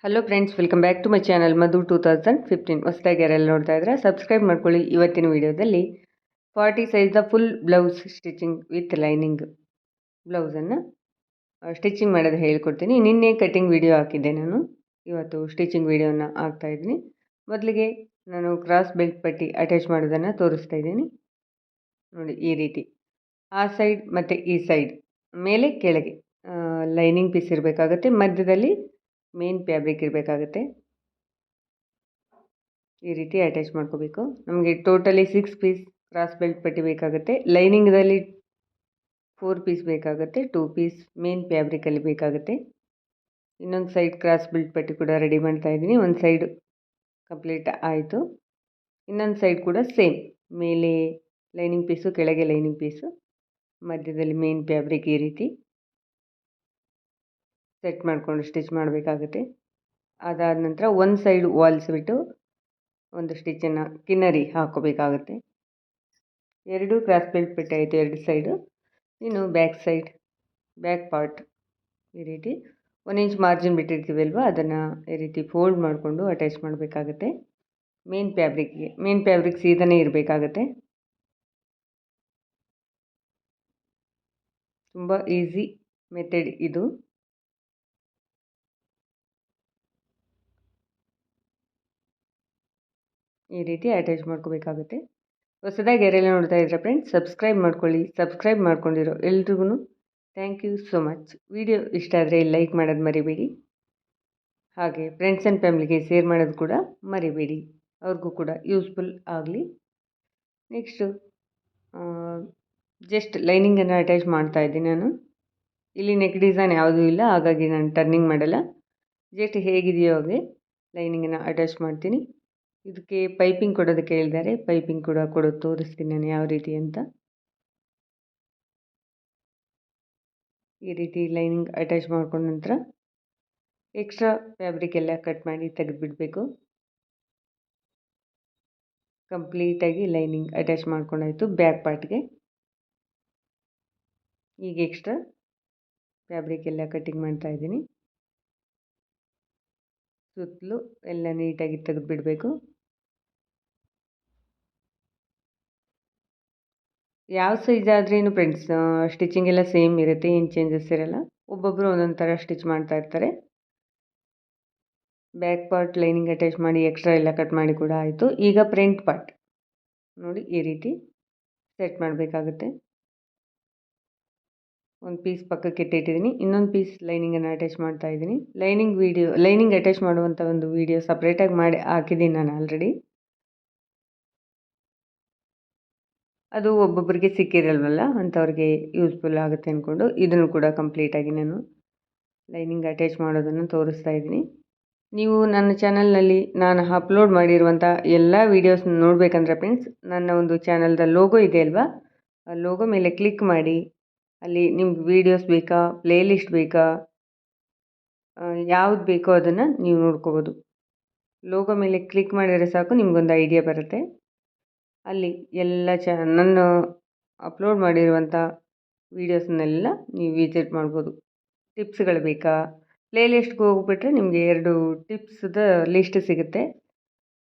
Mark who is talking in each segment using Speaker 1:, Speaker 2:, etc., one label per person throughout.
Speaker 1: Hello friends, welcome back to my channel Madhu 2015. ಹೊಸದಾಗಿ ಯಾರೆಲ್ಲ ನೋಡ್ತಾ ಇದ್ರೆ ಸಬ್ಸ್ಕ್ರೈಬ್ ಮಾಡ್ಕೊಳ್ಳಿ. ಇವತ್ತಿನ ವಿಡಿಯೋದಲ್ಲಿ 40 ಸೈಜ್ದ full blouse stitching with lining ಬ್ಲೌಸನ್ನು ಸ್ಟಿಚಿಂಗ್ ಮಾಡೋದು ಹೇಳ್ಕೊಡ್ತೀನಿ. ನಿನ್ನೆ ಕಟಿಂಗ್ ವಿಡಿಯೋ ಹಾಕಿದ್ದೆ ನಾನು, ಇವತ್ತು ಸ್ಟಿಚಿಂಗ್ ವಿಡಿಯೋನ ಹಾಕ್ತಾಯಿದ್ದೀನಿ. ಮೊದಲಿಗೆ ನಾನು ಕ್ರಾಸ್ ಬೆಲ್ಟ್ ಪಟ್ಟಿ ಅಟ್ಯಾಚ್ ಮಾಡೋದನ್ನು ತೋರಿಸ್ತಾ ಇದ್ದೀನಿ. ನೋಡಿ, ಈ ರೀತಿ ಆ ಸೈಡ್ ಮತ್ತು ಈ ಸೈಡ್ ಮೇಲೆ ಕೆಳಗೆ ಲೈನಿಂಗ್ ಪೀಸ್ ಇರಬೇಕಾಗುತ್ತೆ, ಮಧ್ಯದಲ್ಲಿ ಮೇನ್ ಫ್ಯಾಬ್ರಿಕ್ ಇರಬೇಕಾಗುತ್ತೆ. ಈ ರೀತಿ ಅಟ್ಯಾಚ್ ಮಾಡ್ಕೋಬೇಕು. ನಮಗೆ ಟೋಟಲಿ 6 ಪೀಸ್ ಕ್ರಾಸ್ ಬೆಲ್ಟ್ ಪಟ್ಟಿ ಬೇಕಾಗುತ್ತೆ. ಲೈನಿಂಗ್ದಲ್ಲಿ 4 ಪೀಸ್ ಬೇಕಾಗುತ್ತೆ, 2 ಪೀಸ್ ಮೇನ್ ಫ್ಯಾಬ್ರಿಕಲ್ಲಿ ಬೇಕಾಗುತ್ತೆ. ಇನ್ನೊಂದು ಸೈಡ್ ಕ್ರಾಸ್ ಬೆಲ್ಟ್ ಪಟ್ಟಿ ಕೂಡ ರೆಡಿ ಮಾಡ್ತಾ ಇದ್ದೀನಿ. ಒಂದು ಸೈಡ್ ಕಂಪ್ಲೀಟ್ ಆಯಿತು, ಇನ್ನೊಂದು ಸೈಡ್ ಕೂಡ ಸೇಮ್, ಮೇಲೆ ಲೈನಿಂಗ್ ಪೀಸು, ಕೆಳಗೆ ಲೈನಿಂಗ್ ಪೀಸು, ಮಧ್ಯದಲ್ಲಿ ಮೇನ್ ಫ್ಯಾಬ್ರಿಕ್. ಈ ರೀತಿ ಸೆಟ್ ಮಾಡಿಕೊಂಡು ಸ್ಟಿಚ್ ಮಾಡಬೇಕಾಗುತ್ತೆ. ಅದಾದ ನಂತರ ಒಂದು ಸೈಡ್ ವಾಲ್ಸ್ಬಿಟ್ಟು ಒಂದು ಸ್ಟಿಚ್ಚನ್ನು ಕಿನ್ನರಿ ಹಾಕೋಬೇಕಾಗುತ್ತೆ. ಎರಡು ಕ್ರಾಸ್ ಬೆಲ್ಟ್ ಪಟ್ಟಿ ಆಯಿತು, ಎರಡು ಸೈಡು. ಇನ್ನು ಬ್ಯಾಕ್ ಸೈಡ್, ಬ್ಯಾಕ್ ಪಾರ್ಟ್ ಈ ರೀತಿ 1 ಇಂಚ್ ಮಾರ್ಜಿನ್ ಬಿಟ್ಟಿರ್ತೀವಿ ಅಲ್ವಾ, ಅದನ್ನು ಈ ರೀತಿ ಫೋಲ್ಡ್ ಮಾಡಿಕೊಂಡು ಅಟ್ಯಾಚ್ ಮಾಡಬೇಕಾಗುತ್ತೆ ಮೇನ್ ಫ್ಯಾಬ್ರಿಕ್ಗೆ. ಮೇನ್ ಫ್ಯಾಬ್ರಿಕ್ ಸೀದಾನೇ ಇರಬೇಕಾಗುತ್ತೆ. ತುಂಬ ಈಸಿ ಮೆಥಡ್ ಇದು. ಈ ರೀತಿ ಅಟ್ಯಾಚ್ ಮಾಡ್ಕೋಬೇಕಾಗುತ್ತೆ. ಹೊಸದಾಗಿ ಯಾರೆಲ್ಲ ನೋಡ್ತಾ ಇದ್ರೆ ಫ್ರೆಂಡ್ಸ್, ಸಬ್ಸ್ಕ್ರೈಬ್ ಮಾಡ್ಕೊಳ್ಳಿ. ಸಬ್ಸ್ಕ್ರೈಬ್ ಮಾಡ್ಕೊಂಡಿರೋ ಎಲ್ರಿಗೂ thank you so much. Video ಇಷ್ಟ ಆದರೆ ಲೈಕ್ ಮಾಡೋದು ಮರಿಬೇಡಿ. ಹಾಗೆ ಫ್ರೆಂಡ್ಸ್ ಆ್ಯಂಡ್ ಫ್ಯಾಮಿಲಿಗೆ ಶೇರ್ ಮಾಡೋದು ಕೂಡ ಮರಿಬೇಡಿ, ಅವ್ರಿಗೂ ಕೂಡ ಯೂಸ್ಫುಲ್ ಆಗಲಿ. ನೆಕ್ಸ್ಟು ಜಸ್ಟ್ ಲೈನಿಂಗನ್ನು ಅಟ್ಯಾಚ್ ಮಾಡ್ತಾ ಇದ್ದೀನಿ ನಾನು. ಇಲ್ಲಿ ನೆಕ್ ಡಿಸೈನ್ ಯಾವುದೂ ಇಲ್ಲ, ಹಾಗಾಗಿ ನಾನು ಟರ್ನಿಂಗ್ ಮಾಡಲ್ಲ. ಜಸ್ಟ್ ಹೇಗಿದೆಯೋ ಹಾಗೆ ಲೈನಿಂಗನ್ನು ಅಟ್ಯಾಚ್ ಮಾಡ್ತೀನಿ. ಇದಕ್ಕೆ ಪೈಪಿಂಗ್ ಕೊಡೋದಕ್ಕೆ ಹೇಳಿದ್ದಾರೆ, ಪೈಪಿಂಗ್ ಕೂಡ ಕೊಡೋದು ತೋರಿಸ್ತೀನಿ ನಾನು ಯಾವ ರೀತಿ ಅಂತ. ಈ ರೀತಿ ಲೈನಿಂಗ್ ಅಟ್ಯಾಚ್ ಮಾಡ್ಕೊಂಡ ನಂತರ ಎಕ್ಸ್ಟ್ರಾ ಫ್ಯಾಬ್ರಿಕ್ ಎಲ್ಲ ಕಟ್ ಮಾಡಿ ತೆಗೆದುಬಿಡಬೇಕು. ಕಂಪ್ಲೀಟಾಗಿ ಲೈನಿಂಗ್ ಅಟ್ಯಾಚ್ ಮಾಡ್ಕೊಂಡಾಯಿತು ಬ್ಯಾಕ್ ಪಾರ್ಟ್ಗೆ. ಈಗ ಎಕ್ಸ್ಟ್ರಾ ಫ್ಯಾಬ್ರಿಕ್ ಎಲ್ಲ ಕಟ್ಟಿಂಗ್ ಮಾಡ್ತಾ ಇದ್ದೀನಿ. ಸುತ್ತಲೂ ಎಲ್ಲ ನೀಟಾಗಿ ತೆಗೆದುಬಿಡಬೇಕು. ಯಾವ ಸೈಜ್ ಆದ್ರೇನು ಫ್ರೆಂಡ್ಸ್, ಸ್ಟಿಚಿಂಗ್ ಎಲ್ಲ ಸೇಮ್ ಇರುತ್ತೆ, ಏನು ಚೇಂಜಸ್ ಇರಲ್ಲ. ಒಬ್ಬೊಬ್ಬರು ಒಂದೊಂದು ಥರ ಸ್ಟಿಚ್ ಮಾಡ್ತಾ ಇರ್ತಾರೆ. ಬ್ಯಾಕ್ ಪಾರ್ಟ್ ಲೈನಿಂಗ್ ಅಟ್ಯಾಚ್ ಮಾಡಿ ಎಕ್ಸ್ಟ್ರಾ ಎಲ್ಲ ಕಟ್ ಮಾಡಿ ಕೂಡ ಆಯಿತು. ಈಗ ಫ್ರಂಟ್ ಪಾರ್ಟ್ ನೋಡಿ, ಈ ರೀತಿ ಸೆಟ್ ಮಾಡಬೇಕಾಗುತ್ತೆ. ಒಂದು ಪೀಸ್ ಪಕ್ಕಕ್ಕೆ ಎತ್ತಿಟ್ಟಿದ್ದೀನಿ, ಇನ್ನೊಂದು ಪೀಸ್ ಲೈನಿಂಗನ್ನು ಅಟ್ಯಾಚ್ ಮಾಡ್ತಾ ಇದ್ದೀನಿ. ಲೈನಿಂಗ್ ಅಟ್ಯಾಚ್ ಮಾಡುವಂಥ ಒಂದು ವಿಡಿಯೋ ಸಪ್ರೇಟಾಗಿ ಮಾಡಿ ಹಾಕಿದ್ದೀನಿ ನಾನು ಆಲ್ರೆಡಿ. ಅದು ಒಬ್ಬೊಬ್ಬರಿಗೆ ಸಿಕ್ಕಿರಲ್ವಲ್ಲ, ಅಂಥವ್ರಿಗೆ ಯೂಸ್ಫುಲ್ ಆಗುತ್ತೆ ಅಂದ್ಕೊಂಡು ಇದನ್ನು ಕೂಡ ಕಂಪ್ಲೀಟಾಗಿ ನಾನು ಲೈನಿಂಗ್ ಅಟ್ಯಾಚ್ ಮಾಡೋದನ್ನು ತೋರಿಸ್ತಾ ಇದ್ದೀನಿ. ನೀವು ನನ್ನ ಚಾನಲ್ನಲ್ಲಿ ನಾನು ಅಪ್ಲೋಡ್ ಮಾಡಿರುವಂಥ ಎಲ್ಲ ವೀಡಿಯೋಸ್ನ ನೋಡಬೇಕಂದ್ರೆ ಫ್ರೆಂಡ್ಸ್, ನನ್ನ ಒಂದು ಚಾನಲ್ದ ಲೋಗೋ ಇದೆ ಅಲ್ವಾ, ಆ ಲೋಗೋ ಮೇಲೆ ಕ್ಲಿಕ್ ಮಾಡಿ. ಅಲ್ಲಿ ನಿಮ್ಗೆ ವೀಡಿಯೋಸ್ ಬೇಕಾ, ಪ್ಲೇಲಿಸ್ಟ್ ಬೇಕಾ, ಯಾವ್ದು ಬೇಕೋ ಅದನ್ನು ನೀವು ನೋಡ್ಕೋಬೋದು. ಲೋಗೋ ಮೇಲೆ ಕ್ಲಿಕ್ ಮಾಡಿದರೆ ಸಾಕು, ನಿಮಗೊಂದು ಐಡಿಯಾ ಬರುತ್ತೆ. ಅಲ್ಲಿ ಎಲ್ಲ ನಾನು ಅಪ್ಲೋಡ್ ಮಾಡಿರುವಂಥ ವೀಡಿಯೋಸ್ನೆಲ್ಲ ನೀವು ವಿಸಿಟ್ ಮಾಡ್ಬೋದು. ಟಿಪ್ಸ್ಗಳು ಬೇಕಾ, ಪ್ಲೇಲಿಸ್ಟ್ಗೆ ಹೋಗ್ಬಿಟ್ರೆ ನಿಮಗೆ 2 ಟಿಪ್ಸ್ದ ಲಿಸ್ಟ್ ಸಿಗುತ್ತೆ.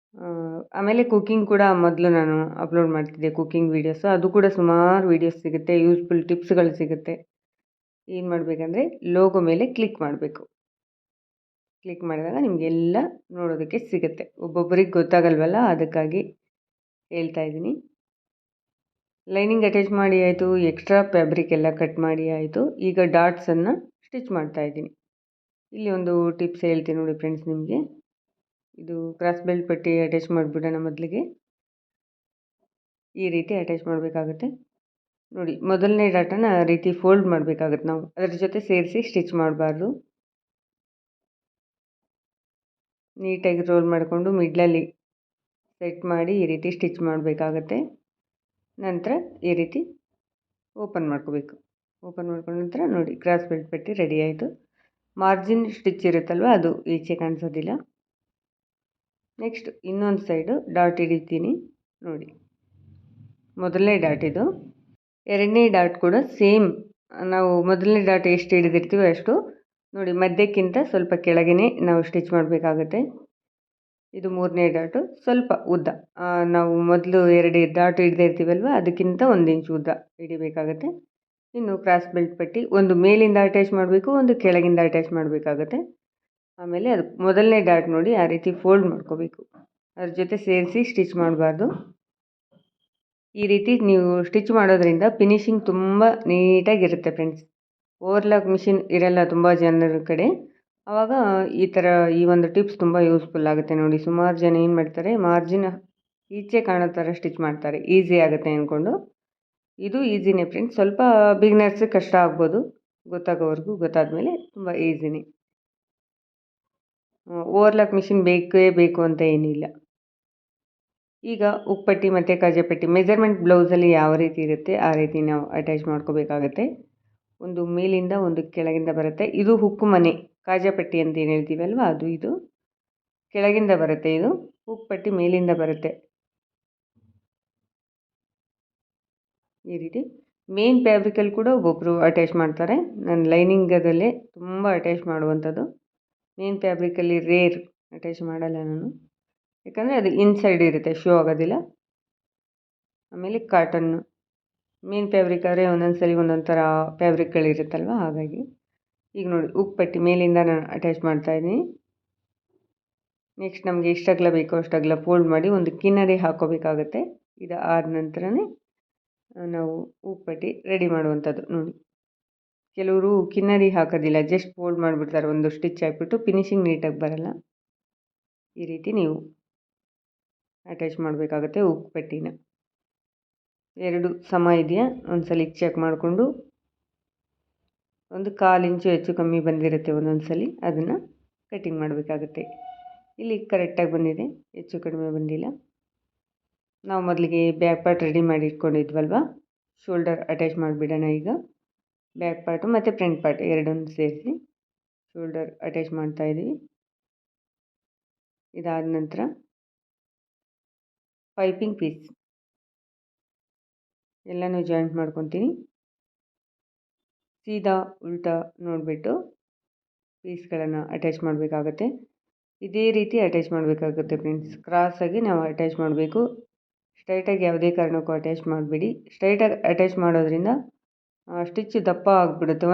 Speaker 1: ಆಮೇಲೆ ಕುಕ್ಕಿಂಗ್ ಕೂಡ ಮೊದಲು ನಾನು ಅಪ್ಲೋಡ್ ಮಾಡ್ತಿದ್ದೆ, ಕುಕ್ಕಿಂಗ್ ವೀಡಿಯೋಸು. ಅದು ಕೂಡ ಸುಮಾರು ವೀಡಿಯೋಸ್ ಸಿಗುತ್ತೆ, ಯೂಸ್ಫುಲ್ ಟಿಪ್ಸ್ಗಳು ಸಿಗುತ್ತೆ. ಏನು ಮಾಡಬೇಕಂದ್ರೆ ಲೋಗೋ ಮೇಲೆ ಕ್ಲಿಕ್ ಮಾಡಬೇಕು. ಕ್ಲಿಕ್ ಮಾಡಿದಾಗ ನಿಮಗೆಲ್ಲ ನೋಡೋದಕ್ಕೆ ಸಿಗುತ್ತೆ. ಒಬ್ಬೊಬ್ಬರಿಗೆ ಗೊತ್ತಾಗಲ್ವಲ್ಲ, ಅದಕ್ಕಾಗಿ ಹೇಳ್ತಾ ಇದ್ದೀನಿ. ಲೈನಿಂಗ್ ಅಟ್ಯಾಚ್ ಮಾಡಿ ಆಯಿತು, ಎಕ್ಸ್ಟ್ರಾ ಫ್ಯಾಬ್ರಿಕ್ ಎಲ್ಲ ಕಟ್ ಮಾಡಿ ಆಯಿತು. ಈಗ ಡಾಟ್ಸನ್ನು ಸ್ಟಿಚ್ ಮಾಡ್ತಾ ಇದ್ದೀನಿ. ಇಲ್ಲಿ ಒಂದು ಟಿಪ್ಸ್ ಹೇಳ್ತೀನಿ ನೋಡಿ ಫ್ರೆಂಡ್ಸ್ ನಿಮಗೆ. ಇದು ಕ್ರಾಸ್ ಬೆಲ್ಟ್ ಪಟ್ಟಿ ಅಟ್ಯಾಚ್ ಮಾಡಿಬಿಡೋಣ. ಮೊದಲಿಗೆ ಈ ರೀತಿ ಅಟ್ಯಾಚ್ ಮಾಡಬೇಕಾಗುತ್ತೆ. ನೋಡಿ, ಮೊದಲನೇ ಡಾಟನ್ನು ಆ ರೀತಿ ಫೋಲ್ಡ್ ಮಾಡಬೇಕಾಗುತ್ತೆ. ನಾವು ಅದರ ಜೊತೆ ಸೇರಿಸಿ ಸ್ಟಿಚ್ ಮಾಡಬಾರ್ದು. ನೀಟಾಗಿ ರೋಲ್ ಮಾಡಿಕೊಂಡು ಮಿಡ್ಲಲ್ಲಿ ಸೆಟ್ ಮಾಡಿ ಈ ರೀತಿ ಸ್ಟಿಚ್ ಮಾಡಬೇಕಾಗತ್ತೆ. ನಂತರ ಈ ರೀತಿ ಓಪನ್ ಮಾಡ್ಕೋಬೇಕು. ಓಪನ್ ಮಾಡ್ಕೊಂಡ ನಂತರ ನೋಡಿ, ಕ್ರಾಸ್ ಬೆಲ್ಟ್ ಪಟ್ಟಿ ರೆಡಿ ಆಯಿತು. ಮಾರ್ಜಿನ್ ಸ್ಟಿಚ್ ಇರುತ್ತಲ್ವ, ಅದು ಈಚೆ ಕಾಣಿಸೋದಿಲ್ಲ. ನೆಕ್ಸ್ಟ್ ಇನ್ನೊಂದು ಸೈಡು ಡಾಟ್ ಹಿಡಿತೀನಿ ನೋಡಿ. ಮೊದಲನೇ ಡಾಟ್ ಇದು, ಎರಡನೇ ಡಾಟ್ ಕೂಡ ಸೇಮ್. ನಾವು ಮೊದಲನೇ ಡಾಟ್ ಎಷ್ಟು ಹಿಡಿದಿರ್ತೀವೋ ಅಷ್ಟು ನೋಡಿ ಮಧ್ಯಕ್ಕಿಂತ ಸ್ವಲ್ಪ ಕೆಳಗೇ ನಾವು ಸ್ಟಿಚ್ ಮಾಡಬೇಕಾಗುತ್ತೆ. ಇದು 3ನೇ ಡಾಟು ಸ್ವಲ್ಪ ಉದ್ದ, ನಾವು ಮೊದಲು 2 ಡಾಟ್ ಹಿಡ್ದಿರ್ತೀವಲ್ವ ಅದಕ್ಕಿಂತ 1 ಇಂಚ್ ಉದ್ದ ಹಿಡಿಬೇಕಾಗುತ್ತೆ. ಇನ್ನು ಕ್ರಾಸ್ ಬೆಲ್ಟ್ ಪಟ್ಟಿ ಒಂದು ಮೇಲಿಂದ ಅಟ್ಯಾಚ್ ಮಾಡಬೇಕು, ಒಂದು ಕೆಳಗಿಂದ ಅಟ್ಯಾಚ್ ಮಾಡಬೇಕಾಗುತ್ತೆ. ಆಮೇಲೆ ಅದು ಮೊದಲನೇ ಡಾಟ್ ನೋಡಿ ಆ ರೀತಿ ಫೋಲ್ಡ್ ಮಾಡ್ಕೋಬೇಕು, ಅದ್ರ ಜೊತೆ ಸೇರಿಸಿ ಸ್ಟಿಚ್ ಮಾಡಬಾರ್ದು. ಈ ರೀತಿ ನೀವು ಸ್ಟಿಚ್ ಮಾಡೋದ್ರಿಂದ ಫಿನಿಶಿಂಗ್ ತುಂಬ ನೀಟಾಗಿರುತ್ತೆ ಫ್ರೆಂಡ್ಸ್. ಓವರ್ಲಾಕ್ ಮಿಷಿನ್ ಇರಲ್ಲ ತುಂಬ ಜನರ ಕಡೆ, ಆವಾಗ ಈ ಒಂದು ಟಿಪ್ಸ್ ತುಂಬ ಯೂಸ್ಫುಲ್ ಆಗುತ್ತೆ. ನೋಡಿ ಸುಮಾರು ಜನ ಏನು ಮಾಡ್ತಾರೆ, ಮಾರ್ಜಿನ್ ಈಚೆ ಕಾಣೋ ಥರ ಸ್ಟಿಚ್ ಮಾಡ್ತಾರೆ ಈಸಿ ಆಗುತ್ತೆ ಅಂದ್ಕೊಂಡು. ಇದು ಈಸಿನೇ ಫ್ರೆಂಡ್ಸ್, ಸ್ವಲ್ಪ ಬಿಗಿನರ್ಸ್ ಕಷ್ಟ ಆಗ್ಬೋದು, ಗೊತ್ತಾಗೋವರೆಗೂ ಗೊತ್ತಾದಮೇಲೆ ತುಂಬ ಈಸಿನೇ. ಓವರ್ಲಾಕ್ ಮಿಷಿನ್ ಬೇಕೇ ಬೇಕು ಅಂತ ಏನಿಲ್ಲ. ಈಗ ಉಕ್ಪಟ್ಟಿ ಮತ್ತು ಕಾಜಾಪಟ್ಟಿ ಮೆಜರ್ಮೆಂಟ್ ಬ್ಲೌಸಲ್ಲಿ ಯಾವ ರೀತಿ ಇರುತ್ತೆ ಆ ರೀತಿ ನಾವು ಅಟ್ಯಾಚ್ ಮಾಡ್ಕೋಬೇಕಾಗತ್ತೆ. ಒಂದು ಮೇಲಿಂದ ಒಂದು ಕೆಳಗಿಂದ ಬರುತ್ತೆ. ಇದು ಹುಕ್ಕು ಮನೆ ಕಾಜಾಪಟ್ಟಿ ಅಂತ ಏನು ಹೇಳ್ತೀವಲ್ವ ಅದು. ಇದು ಕೆಳಗಿಂದ ಬರುತ್ತೆ, ಇದು ಉಕ್ಪಟ್ಟಿ ಮೇಲಿಂದ ಬರುತ್ತೆ. ಈ ರೀತಿ ಮೇನ್ ಫ್ಯಾಬ್ರಿಕಲ್ಲಿ ಕೂಡ ಒಬ್ಬೊಬ್ಬರು ಅಟ್ಯಾಚ್ ಮಾಡ್ತಾರೆ. ನಾನು ಲೈನಿಂಗದಲ್ಲೇ ತುಂಬ ಅಟ್ಯಾಚ್ ಮಾಡುವಂಥದ್ದು. ಮೇನ್ ಫ್ಯಾಬ್ರಿಕಲ್ಲಿ ರೇರ್ ಅಟ್ಯಾಚ್ ಮಾಡಲ್ಲ ನಾನು, ಯಾಕಂದರೆ ಅದು ಇನ್ಸೈಡ್ ಇರುತ್ತೆ, ಶೋ ಆಗೋದಿಲ್ಲ. ಆಮೇಲೆ ಕಾಟನ್ನು ಮೇನ್ ಫ್ಯಾಬ್ರಿಕ್ ಆದರೆ ಒಂದೊಂದು ಸಲ ಒಂದೊಂದು ಥರ ಫ್ಯಾಬ್ರಿಕ್ಗಳಿರುತ್ತಲ್ವ, ಹಾಗಾಗಿ. ಈಗ ನೋಡಿ ಉಕ್ಪಟ್ಟಿ ಮೇಲಿಂದ ನಾನು ಅಟ್ಯಾಚ್ ಮಾಡ್ತಾಯಿದ್ದೀನಿ. ನೆಕ್ಸ್ಟ್ ನಮಗೆ ಎಷ್ಟು ಅಗಲ ಬೇಕೋ ಅಷ್ಟು ಅಗಲ ಫೋಲ್ಡ್ ಮಾಡಿ ಒಂದು ಕಿನ್ನರಿ ಹಾಕ್ಕೋಬೇಕಾಗತ್ತೆ. ಇದು ಆದ ನಂತರನೇ ನಾವು ಉಕ್ಪಟ್ಟಿ ರೆಡಿ ಮಾಡುವಂಥದ್ದು. ನೋಡಿ ಕೆಲವರು ಕಿನ್ನರಿ ಹಾಕೋದಿಲ್ಲ, ಜಸ್ಟ್ ಫೋಲ್ಡ್ ಮಾಡಿಬಿಡ್ತಾರೆ, ಒಂದು ಸ್ಟಿಚ್ ಹಾಕ್ಬಿಟ್ಟು ಫಿನಿಶಿಂಗ್ ನೀಟಾಗಿ ಬರಲ್ಲ. ಈ ರೀತಿ ನೀವು ಅಟ್ಯಾಚ್ ಮಾಡಬೇಕಾಗತ್ತೆ ಉಕ್ಪಟ್ಟಿನ. 2 ಸಮ ಇದೆಯಾ ಒಂದ್ಸಲಿ ಚೆಕ್ ಮಾಡಿಕೊಂಡು, ಒಂದು 1/4 ಇಂಚು ಹೆಚ್ಚು ಕಮ್ಮಿ ಬಂದಿರುತ್ತೆ ಒಂದೊಂದು ಸಲ, ಅದನ್ನು ಕಟ್ಟಿಂಗ್ ಮಾಡಬೇಕಾಗುತ್ತೆ. ಇಲ್ಲಿ ಕರೆಕ್ಟಾಗಿ ಬಂದಿದೆ, ಹೆಚ್ಚು ಕಡಿಮೆ ಬಂದಿಲ್ಲ. ನಾವು ಮೊದಲಿಗೆ ಬ್ಯಾಕ್ ಪಾರ್ಟ್ ರೆಡಿ ಮಾಡಿ ಇಟ್ಕೊಂಡಿದ್ವಲ್ವ, ಶೋಲ್ಡರ್ ಅಟ್ಯಾಚ್ ಮಾಡಿಬಿಡೋಣ. ಈಗ ಬ್ಯಾಕ್ ಪಾರ್ಟು ಮತ್ತು ಫ್ರಂಟ್ ಪಾರ್ಟ್ ಎರಡನ್ನೂ ಸೇರಿಸಿ ಶೋಲ್ಡರ್ ಅಟ್ಯಾಚ್ ಮಾಡ್ತಾಯಿದ್ದೀವಿ. ಇದಾದ ನಂತರ ಪೈಪಿಂಗ್ ಪೀಸ್ ಎಲ್ಲನೂ ಜಾಯಿಂಟ್ ಮಾಡ್ಕೊತೀನಿ. ಸೀದಾ ಉಲ್ಟಾ ನೋಡಿಬಿಟ್ಟು ಪೀಸ್ಗಳನ್ನು ಅಟ್ಯಾಚ್ ಮಾಡಬೇಕಾಗತ್ತೆ. ಇದೇ ರೀತಿ ಅಟ್ಯಾಚ್ ಮಾಡಬೇಕಾಗುತ್ತೆ ಫ್ರೆಂಡ್ಸ್. ಕ್ರಾಸಾಗಿ ನಾವು ಅಟ್ಯಾಚ್ ಮಾಡಬೇಕು, ಸ್ಟ್ರೈಟಾಗಿ ಯಾವುದೇ ಕಾರಣಕ್ಕೂ ಅಟ್ಯಾಚ್ ಮಾಡಬೇಡಿ. ಸ್ಟ್ರೈಟಾಗಿ ಅಟ್ಯಾಚ್ ಮಾಡೋದ್ರಿಂದ ಸ್ಟಿಚ್ ದಪ್ಪ ಆಗಿಬಿಡುತ್ತೆ,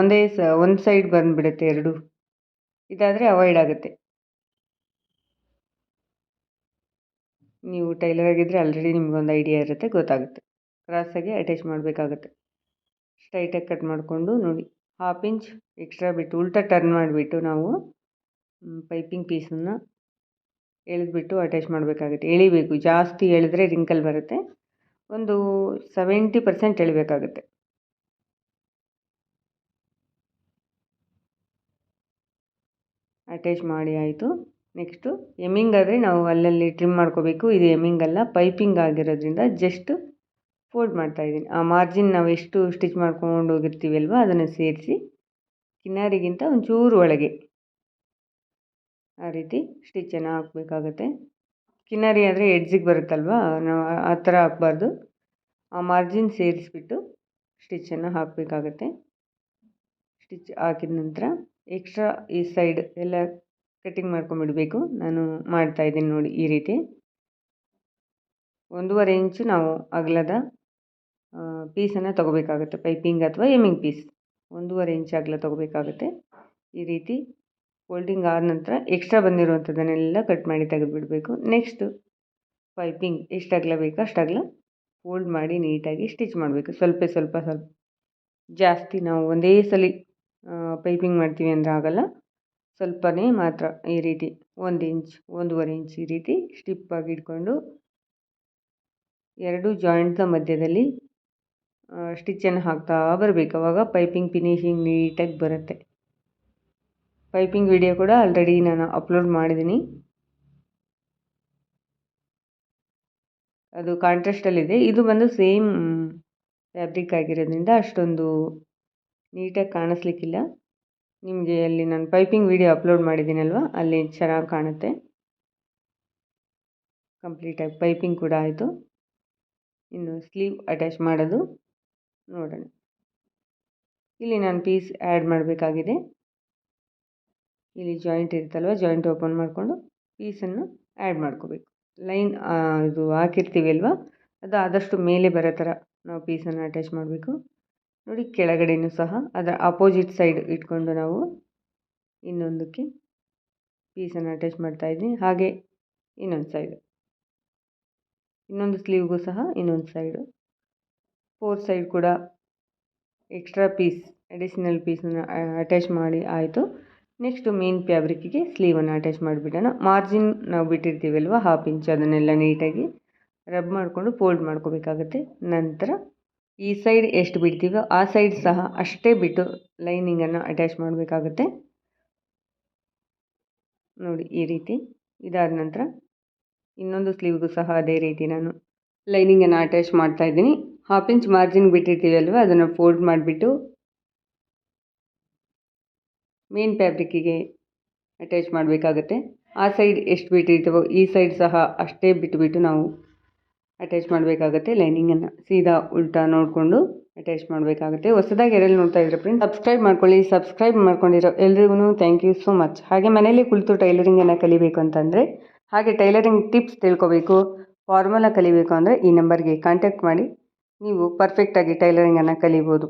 Speaker 1: ಒಂದು ಸೈಡ್ ಬಂದುಬಿಡುತ್ತೆ ಎರಡು. ಇದಾದರೆ ಅವಾಯ್ಡ್ ಆಗುತ್ತೆ. ನೀವು ಟೈಲರ್ ಆಗಿದ್ದರೆ ಆಲ್ರೆಡಿ ನಿಮಗೊಂದು ಐಡಿಯಾ ಇರುತ್ತೆ, ಗೊತ್ತಾಗುತ್ತೆ. ಕ್ರಾಸಾಗಿ ಅಟ್ಯಾಚ್ ಮಾಡಬೇಕಾಗತ್ತೆ. ಸ್ಟ್ರೈಟಾಗಿ ಕಟ್ ಮಾಡಿಕೊಂಡು ನೋಡಿ 1/2 ಇಂಚ್ ಎಕ್ಸ್ಟ್ರಾ ಬಿಟ್ಟು ಉಲ್ಟಾ ಟರ್ನ್ ಮಾಡಿಬಿಟ್ಟು ನಾವು ಪೈಪಿಂಗ್ ಪೀಸನ್ನು ಎಳೆದ್ಬಿಟ್ಟು ಅಟ್ಯಾಚ್ ಮಾಡಬೇಕಾಗುತ್ತೆ. ಎಳಿಬೇಕು, ಜಾಸ್ತಿ ಎಳೆದ್ರೆ ರಿಂಕಲ್ ಬರುತ್ತೆ. ಒಂದು 70% ಎಳಿಬೇಕಾಗುತ್ತೆ. ಅಟ್ಯಾಚ್ ಮಾಡಿ ಆಯಿತು. ನೆಕ್ಸ್ಟು ಎಮ್ಮಿಂಗ್ ಆದರೆ ನಾವು ಅಲ್ಲಲ್ಲಿ ಟ್ರಿಮ್ ಮಾಡ್ಕೋಬೇಕು. ಇದು ಎಮ್ಮಿಂಗ್ ಅಲ್ಲ, ಪೈಪಿಂಗ್ ಆಗಿರೋದ್ರಿಂದ ಜಸ್ಟ್ ಫೋಲ್ಡ್ ಮಾಡ್ತಾಯಿದ್ದೀನಿ. ಆ ಮಾರ್ಜಿನ್ ನಾವು ಎಷ್ಟು ಸ್ಟಿಚ್ ಮಾಡ್ಕೊಂಡು ಹೋಗಿರ್ತೀವಿ ಅಲ್ವ, ಅದನ್ನು ಸೇರಿಸಿ ಕಿನ್ನಾರಿಗಿಂತ ಒಂಚೂರು ಒಳಗೆ ಆ ರೀತಿ ಸ್ಟಿಚ್ಚನ್ನು ಹಾಕಬೇಕಾಗತ್ತೆ. ಕಿನ್ನಾರಿ ಆದರೆ ಎಡ್ಜಿಗೆ ಬರುತ್ತಲ್ವ, ನಾವು ಆ ಥರ ಹಾಕಬಾರ್ದು. ಆ ಮಾರ್ಜಿನ್ ಸೇರಿಸ್ಬಿಟ್ಟು ಸ್ಟಿಚ್ಚನ್ನು ಹಾಕಬೇಕಾಗತ್ತೆ. ಸ್ಟಿಚ್ ಹಾಕಿದ ನಂತರ ಎಕ್ಸ್ಟ್ರಾ ಈ ಸೈಡ್ ಎಲ್ಲ ಕಟ್ಟಿಂಗ್ ಮಾಡ್ಕೊಂಬಿಡಬೇಕು. ನಾನು ಮಾಡ್ತಾಯಿದ್ದೀನಿ ನೋಡಿ ಈ ರೀತಿ. 1.5 ಇಂಚು ನಾವು ಅಗಲದ ಪೀಸನ್ನು ತೊಗೋಬೇಕಾಗುತ್ತೆ. ಪೈಪಿಂಗ್ ಅಥವಾ ಎಮ್ಮಿಂಗ್ ಪೀಸ್ 1.5 ಇಂಚ್ ಅಗಲ ತೊಗೋಬೇಕಾಗುತ್ತೆ. ಈ ರೀತಿ ಫೋಲ್ಡಿಂಗ್ ಆದ ನಂತರ ಎಕ್ಸ್ಟ್ರಾ ಬಂದಿರುವಂಥದ್ದನ್ನೆಲ್ಲ ಕಟ್ ಮಾಡಿ ತೆಗೆದುಬಿಡಬೇಕು. ನೆಕ್ಸ್ಟು ಪೈಪಿಂಗ್ ಎಷ್ಟು ಅಗಲ ಬೇಕೋ ಅಷ್ಟು ಅಗಲ ಫೋಲ್ಡ್ ಮಾಡಿ ನೀಟಾಗಿ ಸ್ಟಿಚ್ ಮಾಡಬೇಕು. ಸ್ವಲ್ಪ ಜಾಸ್ತಿ ನಾವು ಒಂದೇ ಸಲ ಪೈಪಿಂಗ್ ಮಾಡ್ತೀವಿ ಅಂದರೆ ಆಗಲ್ಲ, ಸ್ವಲ್ಪನೇ ಮಾತ್ರ. ಈ ರೀತಿ 1 ಇಂಚ್ 1.5 ಇಂಚ್ ಈ ರೀತಿ ಸ್ಟಿಪ್ಪಾಗಿ ಇಟ್ಕೊಂಡು 2 ಜಾಯಿಂಟ್ನ ಮಧ್ಯದಲ್ಲಿ ಸ್ಟಿಚ್ಚನ್ನು ಹಾಕ್ತಾ ಬರಬೇಕು. ಆವಾಗ ಪೈಪಿಂಗ್ ಫಿನಿಶಿಂಗ್ ನೀಟಾಗಿ ಬರುತ್ತೆ. ಪೈಪಿಂಗ್ ವಿಡಿಯೋ ಕೂಡ ಆಲ್ರೆಡಿ ನಾನು ಅಪ್ಲೋಡ್ ಮಾಡಿದ್ದೀನಿ, ಅದು ಕಾಂಟ್ರಾಸ್ಟಲ್ಲಿದೆ. ಇದು ಬಂದು ಸೇಮ್ ಫ್ಯಾಬ್ರಿಕ್ ಆಗಿರೋದ್ರಿಂದ ಅಷ್ಟೊಂದು ನೀಟಾಗಿ ಕಾಣಿಸ್ಲಿಕ್ಕಿಲ್ಲ. ನಿಮಗೆ ಅಲ್ಲಿ ನಾನು ಪೈಪಿಂಗ್ ವಿಡಿಯೋ ಅಪ್ಲೋಡ್ ಮಾಡಿದ್ದೀನಲ್ವ, ಅಲ್ಲಿ ಚೆನ್ನಾಗಿ ಕಾಣುತ್ತೆ. ಕಂಪ್ಲೀಟಾಗಿ ಪೈಪಿಂಗ್ ಕೂಡ ಆಯಿತು. ಇನ್ನು ಸ್ಲೀವ್ ಅಟ್ಯಾಚ್ ಮಾಡೋದು ನೋಡೋಣ. ಇಲ್ಲಿ ನಾನು ಪೀಸ್ ಆ್ಯಡ್ ಮಾಡಬೇಕಾಗಿದೆ. ಇಲ್ಲಿ ಜಾಯಿಂಟ್ ಇರುತ್ತಲ್ವ, ಜಾಯಿಂಟ್ ಓಪನ್ ಮಾಡಿಕೊಂಡು ಪೀಸನ್ನು ಆ್ಯಡ್ ಮಾಡ್ಕೋಬೇಕು. ಲೈನ್ ಇದು ಹಾಕಿರ್ತೀವಿ ಅಲ್ವಾ, ಅದು ಆದಷ್ಟು ಮೇಲೆ ಬರೋ ಥರ ನಾವು ಪೀಸನ್ನು ಅಟ್ಯಾಚ್ ಮಾಡಬೇಕು. ನೋಡಿ, ಕೆಳಗಡೆಯೂ ಸಹ ಅದರ ಅಪೋಸಿಟ್ ಸೈಡ್ ಇಟ್ಕೊಂಡು ನಾವು ಇನ್ನೊಂದಕ್ಕೆ ಪೀಸನ್ನು ಅಟ್ಯಾಚ್ ಮಾಡ್ತಾಯಿದ್ದೀನಿ. ಹಾಗೆ ಇನ್ನೊಂದು ಸೈಡು, ಇನ್ನೊಂದು ಸ್ಲೀವ್ಗೂ ಸಹ ಇನ್ನೊಂದು ಸೈಡು, 4 ಸೈಡ್ ಕೂಡ ಎಕ್ಸ್ಟ್ರಾ ಪೀಸ್, ಅಡಿಷ್ನಲ್ ಪೀಸನ್ನು ಅಟ್ಯಾಚ್ ಮಾಡಿ ಆಯಿತು. ನೆಕ್ಸ್ಟು ಮೇನ್ ಫ್ಯಾಬ್ರಿಕ್ಕಿಗೆ ಸ್ಲೀವನ್ನು ಅಟ್ಯಾಚ್ ಮಾಡಿಬಿಡೋಣ. ಮಾರ್ಜಿನ್ ನಾವು ಬಿಟ್ಟಿರ್ತೀವಲ್ವ 1/2 ಇಂಚ್, ಅದನ್ನೆಲ್ಲ ನೀಟಾಗಿ ರಬ್ ಮಾಡಿಕೊಂಡು ಫೋಲ್ಡ್ ಮಾಡ್ಕೋಬೇಕಾಗತ್ತೆ. ನಂತರ ಈ ಸೈಡ್ ಎಷ್ಟು ಬಿಡ್ತೀವೋ ಆ ಸೈಡ್ ಸಹ ಅಷ್ಟೇ ಬಿಟ್ಟು ಲೈನಿಂಗನ್ನು ಅಟ್ಯಾಚ್ ಮಾಡಬೇಕಾಗತ್ತೆ. ನೋಡಿ, ಈ ರೀತಿ. ಇದಾದ ನಂತರ ಇನ್ನೊಂದು ಸ್ಲೀವ್ಗೂ ಸಹ ಅದೇ ರೀತಿ ನಾನು ಲೈನಿಂಗನ್ನು ಅಟ್ಯಾಚ್ ಮಾಡ್ತಾಯಿದ್ದೀನಿ. 1/2 ಇಂಚ್ ಮಾರ್ಜಿನ್ ಬಿಟ್ಟಿರ್ತೀವಿ ಅಲ್ವ, ಅದನ್ನು ಫೋಲ್ಡ್ ಮಾಡಿಬಿಟ್ಟು ಮೇನ್ ಫ್ಯಾಬ್ರಿಕ್ಕಿಗೆ ಅಟ್ಯಾಚ್ ಮಾಡಬೇಕಾಗತ್ತೆ. ಆ ಸೈಡ್ ಎಷ್ಟು ಬಿಟ್ಟಿರ್ತೀವೋ ಈ ಸೈಡ್ ಸಹ ಅಷ್ಟೇ ಬಿಟ್ಟುಬಿಟ್ಟು ನಾವು ಅಟ್ಯಾಚ್ ಮಾಡಬೇಕಾಗತ್ತೆ. ಲೈನಿಂಗನ್ನು ಸೀದಾ ಉಲ್ಟಾ ನೋಡಿಕೊಂಡು ಅಟ್ಯಾಚ್ ಮಾಡಬೇಕಾಗುತ್ತೆ. ಹೊಸದಾಗಿ ಯಾರೆಲ್ಲ ನೋಡ್ತಾ ಇದ್ರೆ ಫ್ರೆಂಡ್ಸ್, ಸಬ್ಸ್ಕ್ರೈಬ್ ಮಾಡ್ಕೊಳ್ಳಿ. ಸಬ್ಸ್ಕ್ರೈಬ್ ಮಾಡ್ಕೊಂಡಿರೋ ಎಲ್ರಿಗೂ ಥ್ಯಾಂಕ್ ಯು ಸೋ ಮಚ್. ಹಾಗೆ ಮನೇಲಿ ಕುಳಿತು ಟೈಲರಿಂಗನ್ನು ಕಲಿಬೇಕು ಅಂತಂದರೆ, ಹಾಗೆ ಟೈಲರಿಂಗ್ ಟಿಪ್ಸ್ ತಿಳ್ಕೊಬೇಕು, ಫಾರ್ಮುಲಾ ಕಲಿಬೇಕು ಅಂದರೆ ಈ ನಂಬರ್ಗೆ ಕಾಂಟ್ಯಾಕ್ಟ್ ಮಾಡಿ ನೀವು ಪರ್ಫೆಕ್ಟಾಗಿ ಟೈಲರಿಂಗನ್ನು ಕಲಿಬೋದು.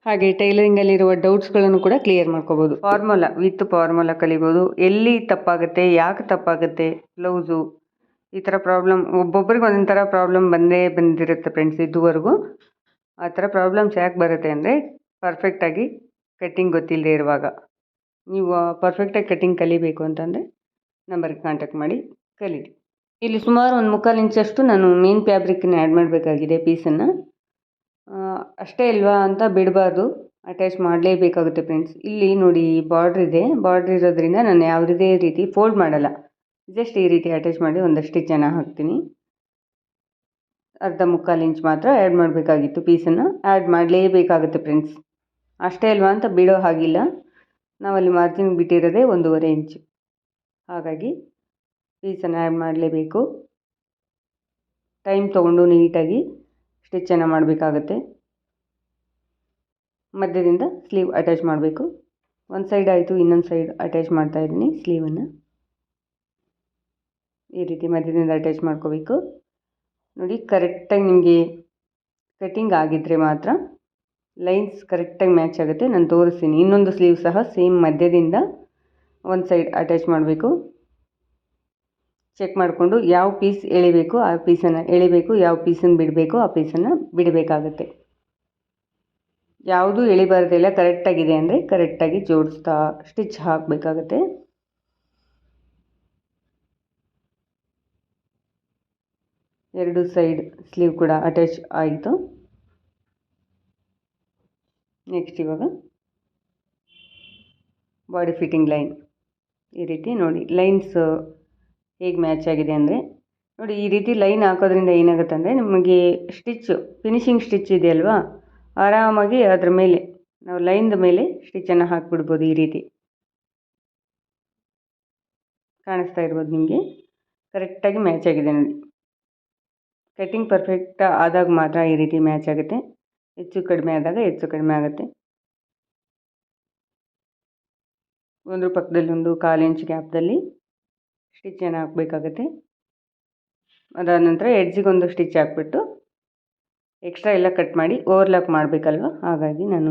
Speaker 1: ಹಾಗೆ ಟೈಲರಿಂಗಲ್ಲಿರುವ ಡೌಟ್ಸ್ಗಳನ್ನು ಕೂಡ ಕ್ಲಿಯರ್ ಮಾಡ್ಕೋಬೋದು. ಫಾರ್ಮುಲಾ ಕಲಿಬೋದು. ಎಲ್ಲಿ ತಪ್ಪಾಗುತ್ತೆ, ಯಾಕೆ ತಪ್ಪಾಗುತ್ತೆ, ಬ್ಲೌಸು ಈ ಥರ ಪ್ರಾಬ್ಲಮ್, ಒಬ್ಬೊಬ್ರಿಗೆ ಒಂದೊಂದು ಥರ ಪ್ರಾಬ್ಲಮ್ ಬಂದಿರುತ್ತೆ ಫ್ರೆಂಡ್ಸ್. ಇದುವರೆಗೂ ಆ ಥರ ಪ್ರಾಬ್ಲಮ್ಸ್ ಯಾಕೆ ಬರುತ್ತೆ ಅಂದರೆ, ಪರ್ಫೆಕ್ಟಾಗಿ ಕಟ್ಟಿಂಗ್ ಗೊತ್ತಿಲ್ಲದೆ ಇರುವಾಗ. ನೀವು ಪರ್ಫೆಕ್ಟಾಗಿ ಕಟ್ಟಿಂಗ್ ಕಲಿಬೇಕು ಅಂತಂದರೆ ನಂಬರ್ಗೆ ಕಾಂಟ್ಯಾಕ್ಟ್ ಮಾಡಿ ಕಲೀರಿ. ಇಲ್ಲಿ ಸುಮಾರು 1/4 ಇಂಚಷ್ಟು ನಾನು ಮೇನ್ ಫ್ಯಾಬ್ರಿಕ್ಕನ್ನು ಆ್ಯಡ್ ಮಾಡಬೇಕಾಗಿದೆ ಪೀಸನ್ನು. ಅಷ್ಟೇ ಇಲ್ವಾ ಅಂತ ಬಿಡಬಾರ್ದು, ಅಟ್ಯಾಚ್ ಮಾಡಲೇಬೇಕಾಗುತ್ತೆ ಫ್ರೆಂಡ್ಸ್. ಇಲ್ಲಿ ನೋಡಿ, ಬಾರ್ಡ್ರ್ ಇದೆ. ಬಾರ್ಡ್ರ್ ಇರೋದ್ರಿಂದ ನಾನು ಯಾವುದೇ ರೀತಿ ಫೋಲ್ಡ್ ಮಾಡಲ್ಲ, ಜಸ್ಟ್ ಈ ರೀತಿ ಅಟ್ಯಾಚ್ ಮಾಡಿ ಒಂದಷ್ಟು ಸ್ಟಿಚ್ಚನ್ನು ಹಾಕ್ತೀನಿ. 1/4 ಇಂಚ್ ಮಾತ್ರ ಆ್ಯಡ್ ಮಾಡಬೇಕಾಗಿತ್ತು. ಪೀಸನ್ನು ಆ್ಯಡ್ ಮಾಡಲೇಬೇಕಾಗುತ್ತೆ ಫ್ರೆಂಡ್ಸ್. ಅಷ್ಟೇ ಅಲ್ವಾ ಅಂತ ಬಿಡೋ ಹಾಗಿಲ್ಲ. ನಾವಲ್ಲಿ ಮಾರ್ಜಿನ್ ಬಿಟ್ಟಿರೋದೇ 1.5 ಇಂಚು, ಹಾಗಾಗಿ ಪೀಸನ್ನು ಆ್ಯಡ್ ಮಾಡಲೇಬೇಕು. ಟೈಮ್ ತೊಗೊಂಡು ನೀಟಾಗಿ ಸ್ಟಿಚ್ಚನ್ನು ಮಾಡಬೇಕಾಗತ್ತೆ. ಮಧ್ಯದಿಂದ ಸ್ಲೀವ್ ಅಟ್ಯಾಚ್ ಮಾಡಬೇಕು. ಒಂದು ಸೈಡ್ ಆಯಿತು, ಇನ್ನೊಂದು ಸೈಡ್ ಅಟ್ಯಾಚ್ ಮಾಡ್ತಾಯಿದ್ದೀನಿ ಸ್ಲೀವನ್ನು. ಈ ರೀತಿ ಮಧ್ಯದಿಂದ ಅಟ್ಯಾಚ್ ಮಾಡ್ಕೋಬೇಕು. ನೋಡಿ, ಕರೆಕ್ಟಾಗಿ ನಿಮಗೆ ಕಟ್ಟಿಂಗ್ ಆಗಿದ್ದರೆ ಮಾತ್ರ ಲೈನ್ಸ್ ಕರೆಕ್ಟಾಗಿ ಮ್ಯಾಚ್ ಆಗುತ್ತೆ. ನಾನು ತೋರಿಸ್ತೀನಿ. ಇನ್ನೊಂದು ಸ್ಲೀವ್ ಸಹ ಸೇಮ್ ಮಧ್ಯದಿಂದ ಒಂದು ಸೈಡ್ ಅಟ್ಯಾಚ್ ಮಾಡಬೇಕು. ಚೆಕ್ ಮಾಡಿಕೊಂಡು ಯಾವ ಪೀಸ್ ಎಳಿಬೇಕು ಆ ಪೀಸನ್ನು ಎಳಿಬೇಕು, ಯಾವ ಪೀಸನ್ನು ಬಿಡಬೇಕು ಆ ಪೀಸನ್ನು ಬಿಡಬೇಕಾಗತ್ತೆ. ಯಾವುದೂ ಎಳಿಬಾರ್ದೆಲ್ಲ ಕರೆಕ್ಟಾಗಿದೆ ಅಂದರೆ ಕರೆಕ್ಟಾಗಿ ಜೋಡಿಸ್ತಾ ಸ್ಟಿಚ್ ಹಾಕಬೇಕಾಗತ್ತೆ. ಎರಡು ಸೈಡ್ ಸ್ಲೀವ್ ಕೂಡ ಅಟ್ಯಾಚ್ ಆಯಿತು. ನೆಕ್ಸ್ಟ್ ಇವಾಗ ಬಾಡಿ ಫಿಟ್ಟಿಂಗ್ ಲೈನ್. ಈ ರೀತಿ ನೋಡಿ, ಲೈನ್ಸ್ ಹೇಗೆ ಮ್ಯಾಚ್ ಆಗಿದೆ ಅಂದರೆ ನೋಡಿ, ಈ ರೀತಿ ಲೈನ್ ಹಾಕೋದ್ರಿಂದ ಏನಾಗುತ್ತೆ ಅಂದರೆ ನಮಗೆ ಫಿನಿಶಿಂಗ್ ಸ್ಟಿಚ್ ಇದೆಯಲ್ವಾ, ಆರಾಮಾಗಿ ಅದ್ರ ಮೇಲೆ ನಾವು ಲೈನ್ದ ಮೇಲೆ ಸ್ಟಿಚ್ಚನ್ನು ಹಾಕಿಬಿಡ್ಬೋದು. ಈ ರೀತಿ ಕಾಣಿಸ್ತಾ ಇರ್ಬೋದು ನಿಮಗೆ. ಕರೆಕ್ಟಾಗಿ ಮ್ಯಾಚ್ ಆಗಿದೆ ನೋಡಿ. ಕಟ್ಟಿಂಗ್ ಪರ್ಫೆಕ್ಟ್ ಆದಾಗ ಮಾತ್ರ ಈ ರೀತಿ ಮ್ಯಾಚ್ ಆಗುತ್ತೆ. ಹೆಚ್ಚು ಕಡಿಮೆ ಆದಾಗ ಹೆಚ್ಚು ಕಡಿಮೆ ಆಗುತ್ತೆ. ಒಂದ್ರ ಪಕ್ಕದಲ್ಲಿ ಒಂದು 1/4 ಇಂಚ್ ಗ್ಯಾಪ್ದಲ್ಲಿ ಸ್ಟಿಚ್ಚನ್ನು ಹಾಕಬೇಕಾಗತ್ತೆ. ಅದಾದ ನಂತರ ಎಡ್ಜಿಗೊಂದು ಸ್ಟಿಚ್ ಹಾಕ್ಬಿಟ್ಟು ಎಕ್ಸ್ಟ್ರಾ ಎಲ್ಲ ಕಟ್ ಮಾಡಿ ಓವರ್ಲಾಕ್ ಮಾಡಬೇಕಲ್ವ, ಹಾಗಾಗಿ ನಾನು